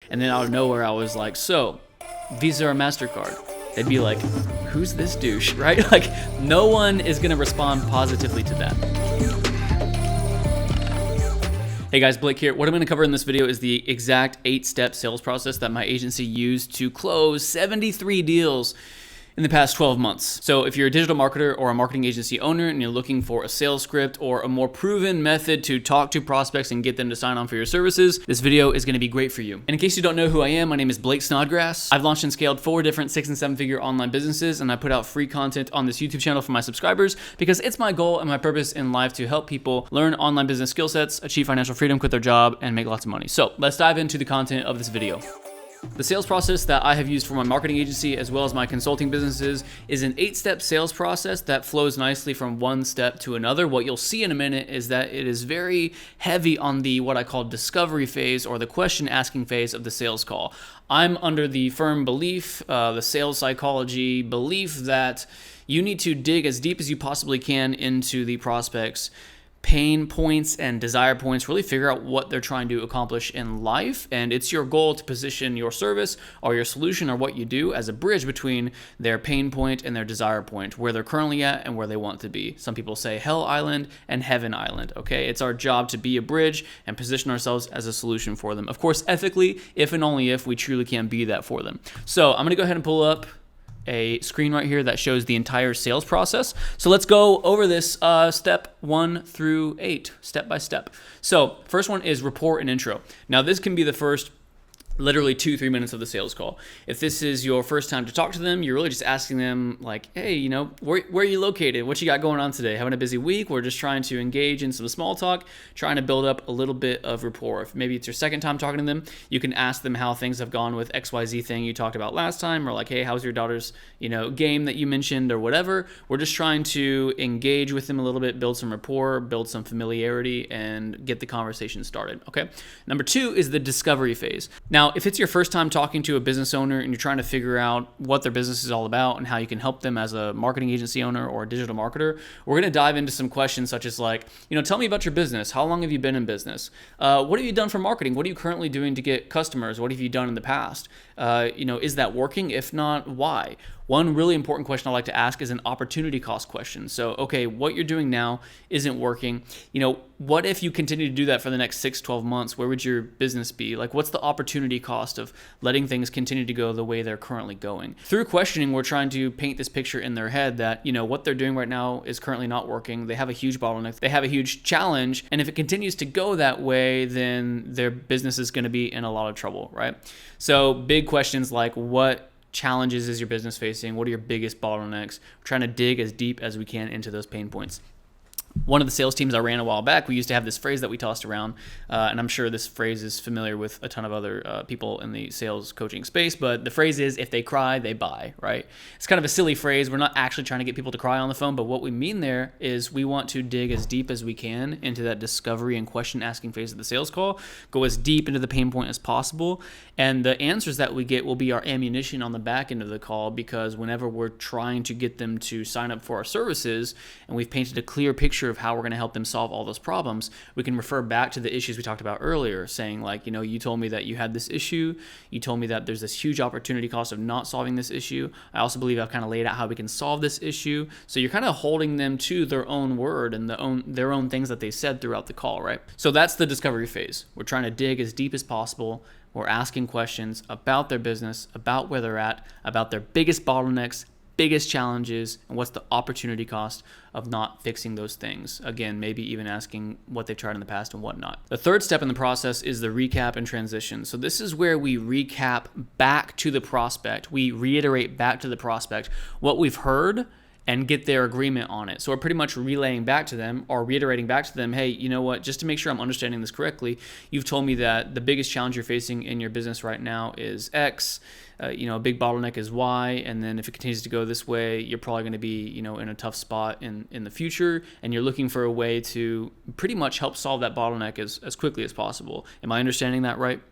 And then out of nowhere, I was like, so, Visa or MasterCard? They'd be like, who's this douche, right? Like, no one is gonna respond positively to that. Hey guys, Blake here. What I'm gonna cover in this video is the exact 8-step sales process that my agency used to close 73 deals in the past 12 months. So if you're a digital marketer or a marketing agency owner and you're looking for a sales script or a more proven method to talk to prospects and get them to sign on for your services, this video is gonna be great for you. And in case you don't know who I am, my name is Blake Snodgrass. I've launched and scaled 4 different 6- and 7-figure online businesses, and I put out free content on this YouTube channel for my subscribers because it's my goal and my purpose in life to help people learn online business skill sets, achieve financial freedom, quit their job, and make lots of money. So let's dive into the content of this video. The sales process that I have used for my marketing agency as well as my consulting businesses is an 8-step sales process that flows nicely from one step to another. What you'll see in a minute is that it is very heavy on the what I call discovery phase or the question asking phase of the sales call. I'm under the firm belief, the sales psychology belief that you need to dig as deep as you possibly can into the prospect's pain points and desire points, really figure out what they're trying to accomplish in life. And it's your goal to position your service or your solution or what you do as a bridge between their pain point and their desire point, where they're currently at and where they want to be. Some people say Hell Island and Heaven Island, okay? It's our job to be a bridge and position ourselves as a solution for them. Of course, ethically, if and only if we truly can be that for them. So I'm gonna go ahead and pull up a screen right here that shows the entire sales process. So let's go over this step 1 through 8, step by step. So first one is rapport and intro. Now this can be the first literally 2-3 minutes of the sales call. If this is your first time to talk to them, you're really just asking them like, hey, you know, where are you located? What you got going on today? Having a busy week? We're just trying to engage in some small talk, trying to build up a little bit of rapport. If maybe it's your second time talking to them, you can ask them how things have gone with XYZ thing you talked about last time, or like, hey, how's your daughter's, game that you mentioned or whatever. We're just trying to engage with them a little bit, build some rapport, build some familiarity, and get the conversation started, okay? Number 2 is the discovery phase. Now, if it's your first time talking to a business owner and you're trying to figure out what their business is all about and how you can help them as a marketing agency owner or a digital marketer, we're going to dive into some questions such as like, tell me about your business. How long have you been in business? What have you done for marketing? What are you currently doing to get customers? What have you done in the past? Is that working? If not, why? One really important question I like to ask is an opportunity cost question. So, okay, what you're doing now isn't working. What if you continue to do that for the next 6-12 months? Where would your business be? Like, what's the opportunity cost of letting things continue to go the way they're currently going? Through questioning, we're trying to paint this picture in their head that, what they're doing right now is currently not working. They have a huge bottleneck. They have a huge challenge. And if it continues to go that way, then their business is going to be in a lot of trouble, right? So big questions like, what challenges is your business facing? What are your biggest bottlenecks? We're trying to dig as deep as we can into those pain points. One of the sales teams I ran a while back, we used to have this phrase that we tossed around, and I'm sure this phrase is familiar with a ton of other people in the sales coaching space, but the phrase is, if they cry, they buy, right? It's kind of a silly phrase. We're not actually trying to get people to cry on the phone, but what we mean there is we want to dig as deep as we can into that discovery and question asking phase of the sales call, go as deep into the pain point as possible, and the answers that we get will be our ammunition on the back end of the call, because whenever we're trying to get them to sign up for our services and we've painted a clear picture of how we're going to help them solve all those problems, we can refer back to the issues we talked about earlier, saying like, you told me that you had this issue. You told me that there's this huge opportunity cost of not solving this issue. I also believe I've kind of laid out how we can solve this issue. So you're kind of holding them to their own word and their own things that they said throughout the call, right? So that's the discovery phase. We're trying to dig as deep as possible. We're asking questions about their business, about where they're at, about their biggest bottlenecks, biggest challenges, and what's the opportunity cost of not fixing those things. Again, maybe even asking what they've tried in the past and whatnot. The third step in the process is the recap and transition. So this is where we recap back to the prospect. We reiterate back to the prospect what we've heard and get their agreement on it. So we're pretty much relaying back to them or reiterating back to them, hey, you know what, just to make sure I'm understanding this correctly, you've told me that the biggest challenge you're facing in your business right now is X, a big bottleneck is Y, and then if it continues to go this way, you're probably going to be, in a tough spot in the future, and you're looking for a way to pretty much help solve that bottleneck as quickly as possible. Am I understanding that right?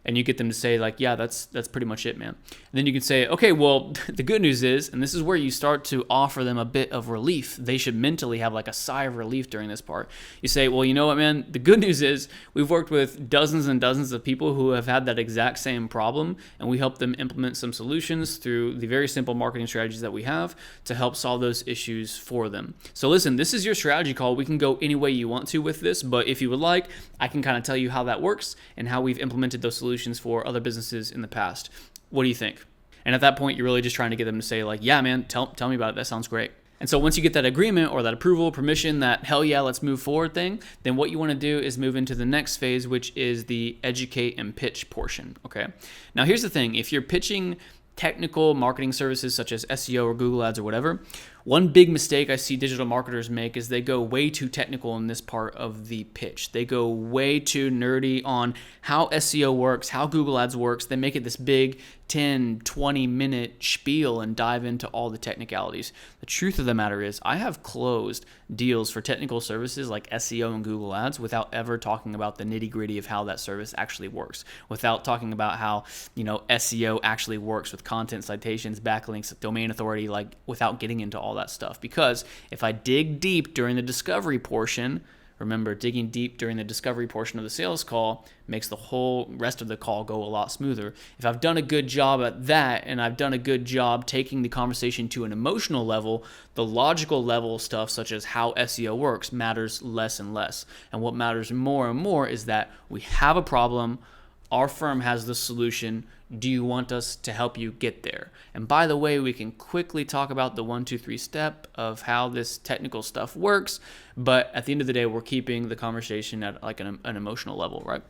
and you get them to say like, yeah, that's pretty much it, man. And then you can say, okay, well, the good news is, and this is where you start to offer them a bit of relief. They should mentally have like a sigh of relief during this part. You say, well, you know what, man, the good news is we've worked with dozens and dozens of people who have had that exact same problem, and we help them implement some solutions through the very simple marketing strategies that we have to help solve those issues for them. So listen, this is your strategy call. We can go any way you want to with this, but if you would like, I can kind of tell you how that works and how we've implemented those solutions for other businesses in the past. What do you think? And at that point, you're really just trying to get them to say like, yeah, man, tell me about it. That sounds great. And so once you get that agreement or that approval, permission, that hell yeah, let's move forward thing, then what you want to do is move into the next phase, which is the educate and pitch portion. Okay. Now here's the thing. If you're pitching technical marketing services such as SEO or Google Ads or whatever, one big mistake I see digital marketers make is they go way too technical in this part of the pitch. They go way too nerdy on how SEO works, how Google Ads works. They make it this big 10, 20-minute spiel and dive into all the technicalities. The truth of the matter is I have closed deals for technical services like SEO and Google Ads without ever talking about the nitty-gritty of how that service actually works, without talking about how, SEO actually works with content, citations, backlinks, domain authority, like without getting into all that stuff. Because if I dig deep during the discovery portion, remember, digging deep during the discovery portion of the sales call makes the whole rest of the call go a lot smoother. If I've done a good job at that and I've done a good job taking the conversation to an emotional level, the logical level stuff such as how SEO works matters less and less. And what matters more and more is that we have a problem. Our firm has the solution. Do you want us to help you get there? And by the way, we can quickly talk about the 1, 2, 3 step of how this technical stuff works. But at the end of the day, we're keeping the conversation at like an emotional level, right?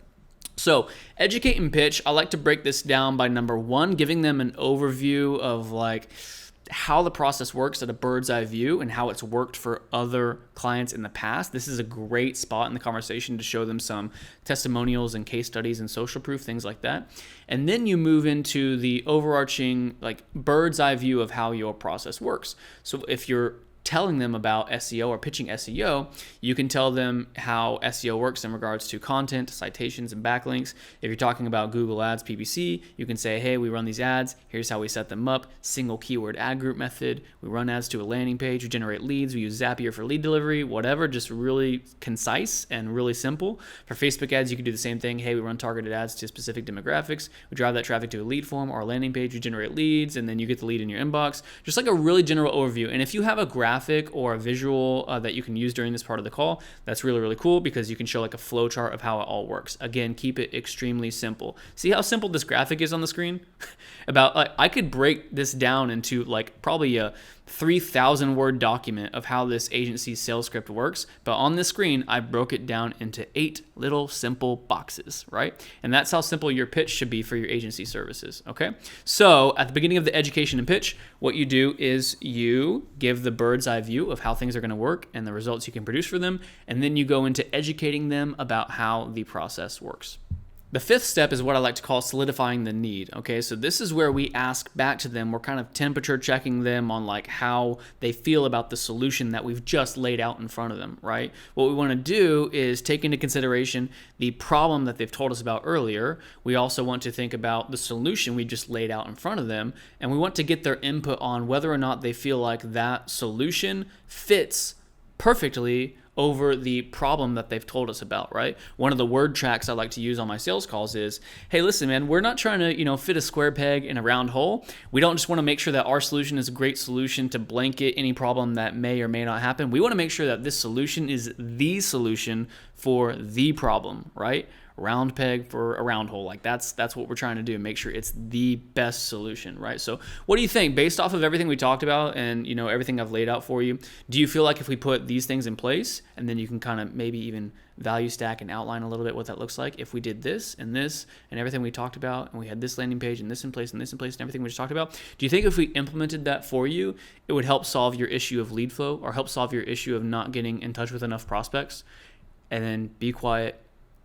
So educate and pitch, I like to break this down by number 1, giving them an overview of like how the process works at a bird's eye view and how it's worked for other clients in the past. This is a great spot in the conversation to show them some testimonials and case studies and social proof, things like that. And then you move into the overarching like bird's eye view of how your process works. So if you're telling them about SEO or pitching SEO, you can tell them how SEO works in regards to content, citations, and backlinks. If you're talking about Google Ads, PPC, you can say, hey, we run these ads. Here's how we set them up. Single keyword ad group method. We run ads to a landing page. We generate leads. We use Zapier for lead delivery, whatever, just really concise and really simple. For Facebook ads, you can do the same thing. Hey, we run targeted ads to specific demographics. We drive that traffic to a lead form or a landing page. We generate leads, and then you get the lead in your inbox. Just like a really general overview. And if you have a graphic or a visual that you can use during this part of the call, that's really, really cool because you can show like a flow chart of how it all works. Again, keep it extremely simple. See how simple this graphic is on the screen? I could break this down into like probably a 3,000 word document of how this agency's sales script works, but on this screen, I broke it down into 8 little simple boxes, right? And that's how simple your pitch should be for your agency services, okay? So at the beginning of the education and pitch, what you do is you give the bird's eye view of how things are gonna work and the results you can produce for them, and then you go into educating them about how the process works. The 5th step is what I like to call solidifying the need. Okay, so this is where we ask back to them. We're kind of temperature checking them on like how they feel about the solution that we've just laid out in front of them, right? What we want to do is take into consideration the problem that they've told us about earlier. We also want to think about the solution we just laid out in front of them, and we want to get their input on whether or not they feel like that solution fits perfectly over the problem that they've told us about, right? One of the word tracks I like to use on my sales calls is, hey, listen, man, we're not trying to, fit a square peg in a round hole. We don't just want to make sure that our solution is a great solution to blanket any problem that may or may not happen. We want to make sure that this solution is the solution for the problem, right? Round peg for a round hole. Like that's what we're trying to do. Make sure it's the best solution, right? So what do you think based off of everything we talked about and, everything I've laid out for you? Do you feel like if we put these things in place and then you can kind of maybe even value stack and outline a little bit what that looks like if we did this and everything we talked about and we had this landing page and this in place and this in place and everything we just talked about, do you think if we implemented that for you, it would help solve your issue of lead flow or help solve your issue of not getting in touch with enough prospects? And then be quiet,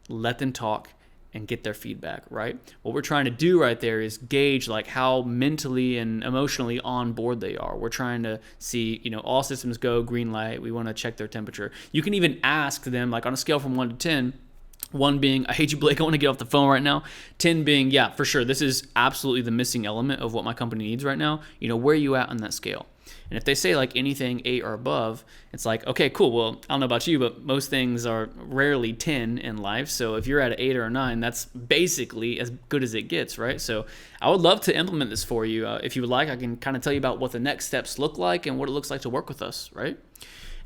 let them talk and get their feedback, right? What we're trying to do right there is gauge like how mentally and emotionally on board they are. We're trying to see, all systems go, green light. We want to check their temperature. You can even ask them like on a scale from 1 to 10, 1 being, I hate you, Blake, I want to get off the phone right now. 10 being, yeah, for sure, this is absolutely the missing element of what my company needs right now. Where are you at on that scale? And if they say like anything 8 or above, it's like, okay, cool. Well, I don't know about you, but most things are rarely 10 in life. So if you're at an 8 or a 9, that's basically as good as it gets, right? So I would love to implement this for you. If you would like, I can kind of tell you about what the next steps look like and what it looks like to work with us, right?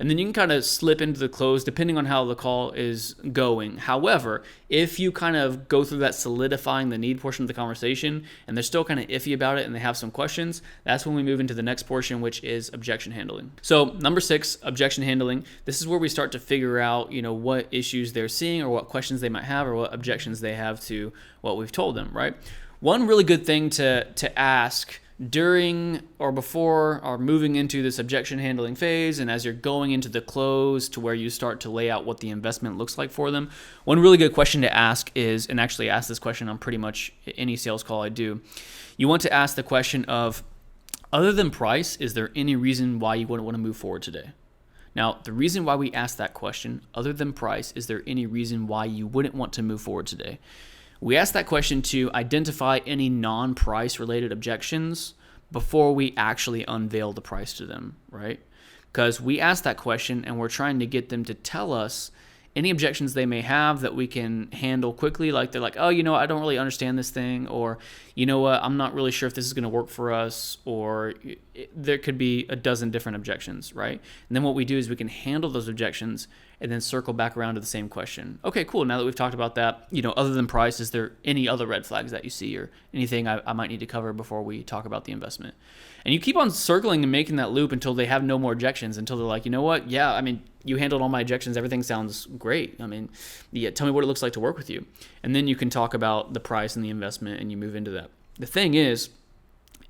And then you can kind of slip into the close depending on how the call is going. However, if you kind of go through that solidifying the need portion of the conversation and they're still kind of iffy about it and they have some questions, that's when we move into the next portion, which is objection handling. So number 6, objection handling. This is where we start to figure out, what issues they're seeing or what questions they might have or what objections they have to what we've told them, right? One really good thing to ask during or before or moving into this objection handling phase, and as you're going into the close to where you start to lay out what the investment looks like for them, one really good question to ask is, and actually I ask this question on pretty much any sales call I do, you want to ask the question of, other than price, is there any reason why you wouldn't want to move forward today? Now, the reason why we ask that question, other than price, is there any reason why you wouldn't want to move forward today? We ask that question to identify any non-price related objections before we actually unveil the price to them, right? Because we ask that question and we're trying to get them to tell us any objections they may have that we can handle quickly. Like they're like, oh, I don't really understand this thing, or you know what, I'm not really sure if this is going to work for us, or there could be a dozen different objections, right? And then what we do is we can handle those objections and then circle back around to the same question. Okay, cool. Now that we've talked about that, other than price, is there any other red flags that you see or anything I might need to cover before we talk about the investment? And you keep on circling and making that loop until they have no more objections, until they're like, you know what? Yeah, you handled all my objections. Everything sounds great. Yeah, tell me what it looks like to work with you. And then you can talk about the price and the investment and you move into that. The thing is,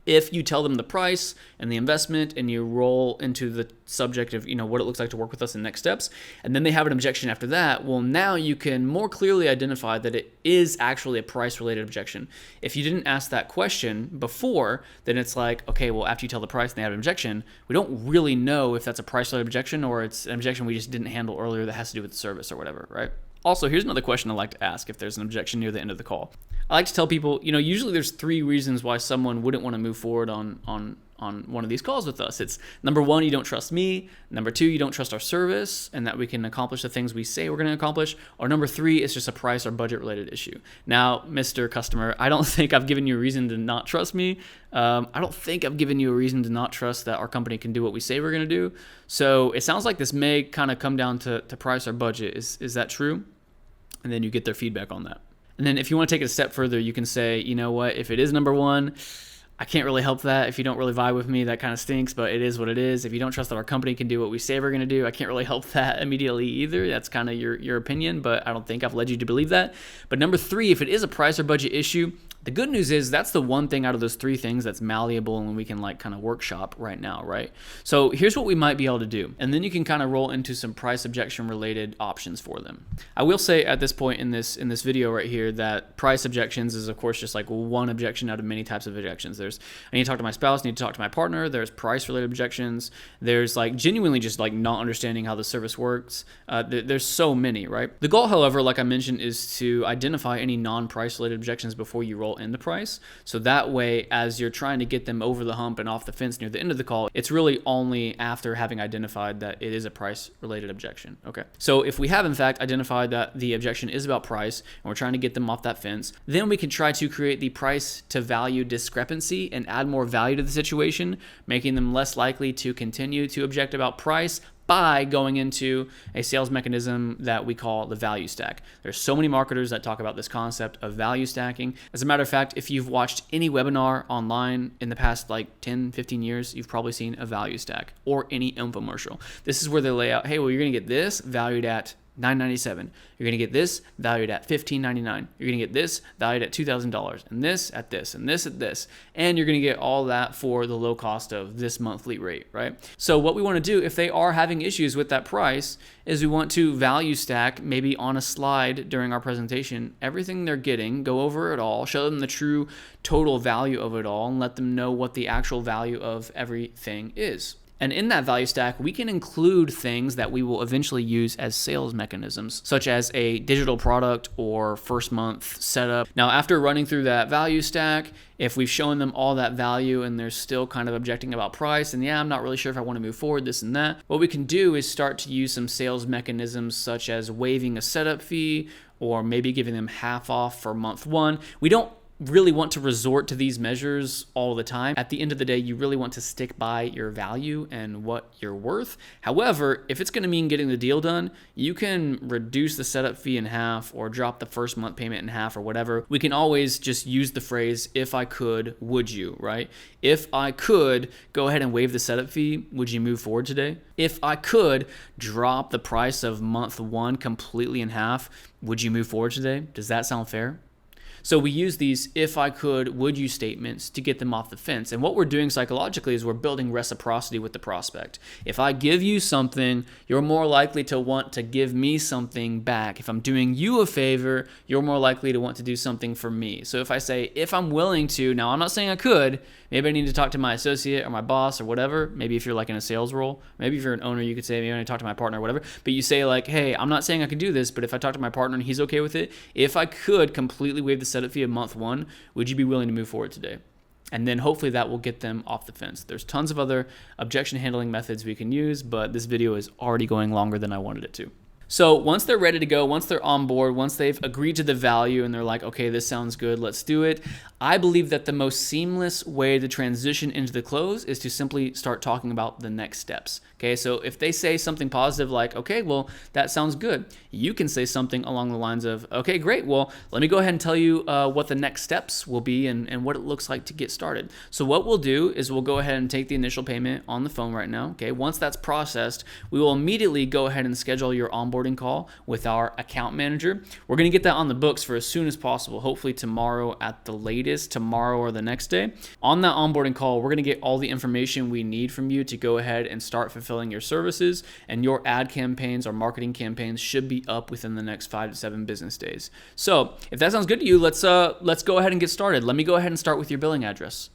if you tell them the price and the investment and you roll into the subject of what it looks like to work with us in next steps, and then they have an objection after that, well, now you can more clearly identify that it is actually a price related objection. If you didn't ask that question before, then it's like, okay, well, after you tell the price and they have an objection, we don't really know if that's a price related objection or it's an objection we just didn't handle earlier that has to do with the service or whatever, right? Also, here's another question I like to ask if there's an objection near the end of the call. I like to tell people, usually there's 3 reasons why someone wouldn't want to move forward on one of these calls with us. It's number 1, you don't trust me. Number 2, you don't trust our service and that we can accomplish the things we say we're going to accomplish. Or number 3, it's just a price or budget related issue. Now, Mr. Customer, I don't think I've given you a reason to not trust me. I don't think I've given you a reason to not trust that our company can do what we say we're going to do. So it sounds like this may kind of come down to price or budget. Is that true? And then you get their feedback on that. And then if you want to take it a step further, you can say, you know what, if it is number 1, I can't really help that. If you don't really vibe with me, that kind of stinks, but it is what it is. If you don't trust that our company can do what we say we're going to do, I can't really help that immediately either. That's kind of your opinion, but I don't think I've led you to believe that. But number 3, if it is a price or budget issue, the good news is that's the one thing out of those 3 things that's malleable and we can kind of workshop right now, right? So here's what we might be able to do. And then you can kind of roll into some price objection related options for them. I will say at this point in this video right here that price objections is of course just one objection out of many types of objections. There's I need to talk to my spouse, I need to talk to my partner. There's price related objections. There's genuinely just not understanding how the service works. There's so many, right? The goal, however, like I mentioned, is to identify any non-price related objections before you roll in the price. So that way, as you're trying to get them over the hump and off the fence near the end of the call, it's really only after having identified that it is a price related objection. Okay. So if we have in fact identified that the objection is about price and we're trying to get them off that fence, then we can try to create the price to value discrepancy and add more value to the situation, making them less likely to continue to object about price by going into a sales mechanism that we call the value stack. There's so many marketers that talk about this concept of value stacking. As a matter of fact, if you've watched any webinar online in the past 10, 15 years, you've probably seen a value stack or any infomercial. This is where they lay out, hey, well, you're gonna get this valued at $997. You're going to get this valued at $1,599. You're going to get this valued at $2,000 and this at this and this at this. And you're going to get all that for the low cost of this monthly rate, right? So what we want to do if they are having issues with that price is we want to value stack maybe on a slide during our presentation, everything they're getting, go over it all, show them the true total value of it all and let them know what the actual value of everything is. And in that value stack, we can include things that we will eventually use as sales mechanisms, such as a digital product or first month setup. Now, after running through that value stack, if we've shown them all that value and they're still kind of objecting about price and yeah, I'm not really sure if I want to move forward, this and that, what we can do is start to use some sales mechanisms such as waiving a setup fee or maybe giving them half off for month one. We don't really want to resort to these measures all the time. At the end of the day, you really want to stick by your value and what you're worth. However, if it's going to mean getting the deal done, you can reduce the setup fee in half or drop the first month payment in half or whatever. We can always just use the phrase, if I could, would you, right? If I could go ahead and waive the setup fee, would you move forward today? If I could drop the price of month one completely in half, would you move forward today? Does that sound fair? So we use these if I could, would you statements to get them off the fence. And what we're doing psychologically is we're building reciprocity with the prospect. If I give you something, you're more likely to want to give me something back. If I'm doing you a favor, you're more likely to want to do something for me. So if I say, if I'm willing to, now I'm not saying I could, maybe I need to talk to my associate or my boss or whatever. Maybe if you're like in a sales role, maybe if you're an owner, you could say, maybe I need to talk to my partner or whatever. But you say like, hey, I'm not saying I could do this, but if I talk to my partner and he's okay with it, if I could completely waive the setup fee of month one, would you be willing to move forward today? And then hopefully that will get them off the fence. There's tons of other objection handling methods we can use, but this video is already going longer than I wanted it to. So once they're ready to go, once they're on board, once they've agreed to the value and they're like, okay, this sounds good, let's do it. I believe that the most seamless way to transition into the close is to simply start talking about the next steps. Okay, so if they say something positive like, okay, well, that sounds good, you can say something along the lines of, okay, great, well, let me go ahead and tell you what the next steps will be and what it looks like to get started. So what we'll do is we'll go ahead and take the initial payment on the phone right now. Okay, once that's processed, we will immediately go ahead and schedule your onboarding call with our account manager. We're going to get that on the books for as soon as possible, hopefully tomorrow at the latest, tomorrow or the next day. On that onboarding call, we're going to get all the information we need from you to go ahead and start fulfilling your services, and your ad campaigns or marketing campaigns should be up within the next 5 to 7 business days. So if that sounds good to you, let's go ahead and get started. Let me go ahead and start with your billing address.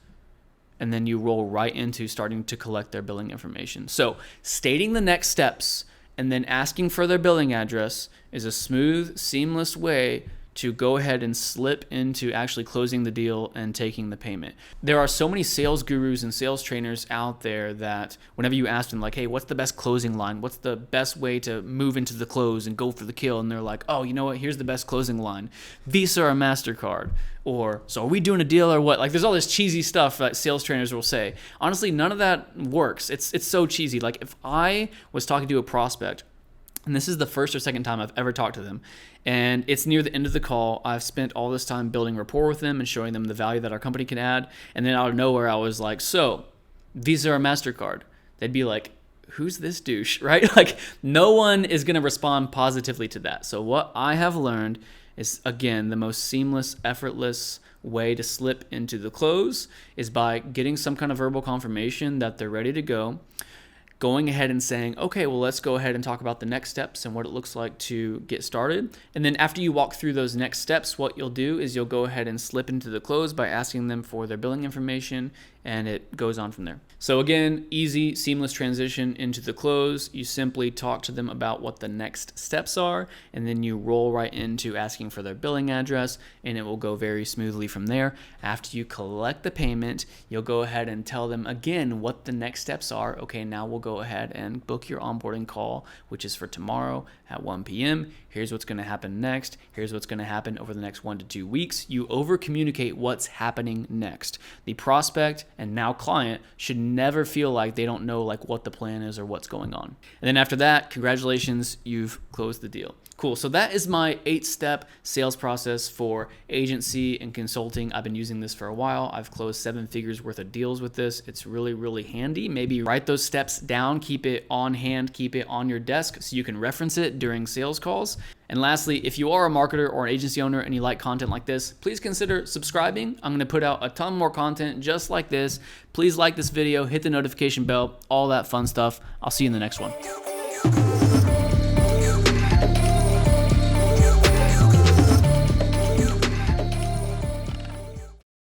And then you roll right into starting to collect their billing information. So stating the next steps and then asking for their billing address is a smooth, seamless way to go ahead and slip into actually closing the deal and taking the payment. There are so many sales gurus and sales trainers out there that whenever you ask them like, hey, what's the best closing line? What's the best way to move into the close and go for the kill? And they're like, oh, you know what? Here's the best closing line. Visa or MasterCard. Or, so are we doing a deal or what? Like there's all this cheesy stuff that sales trainers will say. Honestly, none of that works. It's so cheesy. Like if I was talking to a prospect, and this is the first or second time I've ever talked to them, and it's near the end of the call, I've spent all this time building rapport with them and showing them the value that our company can add, and then out of nowhere I was like, so, Visa or MasterCard? They'd be like, who's this douche, right? Like no one is going to respond positively to that. So what I have learned is, again, the most seamless, effortless way to slip into the close is by getting some kind of verbal confirmation that they're ready to go, going ahead and saying, okay, well, let's go ahead and talk about the next steps and what it looks like to get started. And then after you walk through those next steps, what you'll do is you'll go ahead and slip into the close by asking them for their billing information, and it goes on from there. So again, easy, seamless transition into the close. You simply talk to them about what the next steps are, and then you roll right into asking for their billing address, and it will go very smoothly from there. After you collect the payment, you'll go ahead and tell them again what the next steps are. Okay, now we'll go ahead and book your onboarding call, which is for tomorrow at 1 p.m. Here's what's going to happen next. Here's what's going to happen over the next 1 to 2 weeks. You over communicate what's happening next. The prospect and now client should never feel like they don't know like what the plan is or what's going on. And then after that, congratulations, you've closed the deal. Cool. So that is my 8-step sales process for agency and consulting. I've been using this for a while. I've closed 7 figures worth of deals with this. It's really, really handy. Maybe write those steps down, keep it on hand, keep it on your desk so you can reference it during sales calls. And lastly, if you are a marketer or an agency owner and you like content like this, please consider subscribing. I'm going to put out a ton more content just like this. Please like this video, hit the notification bell, all that fun stuff. I'll see you in the next one.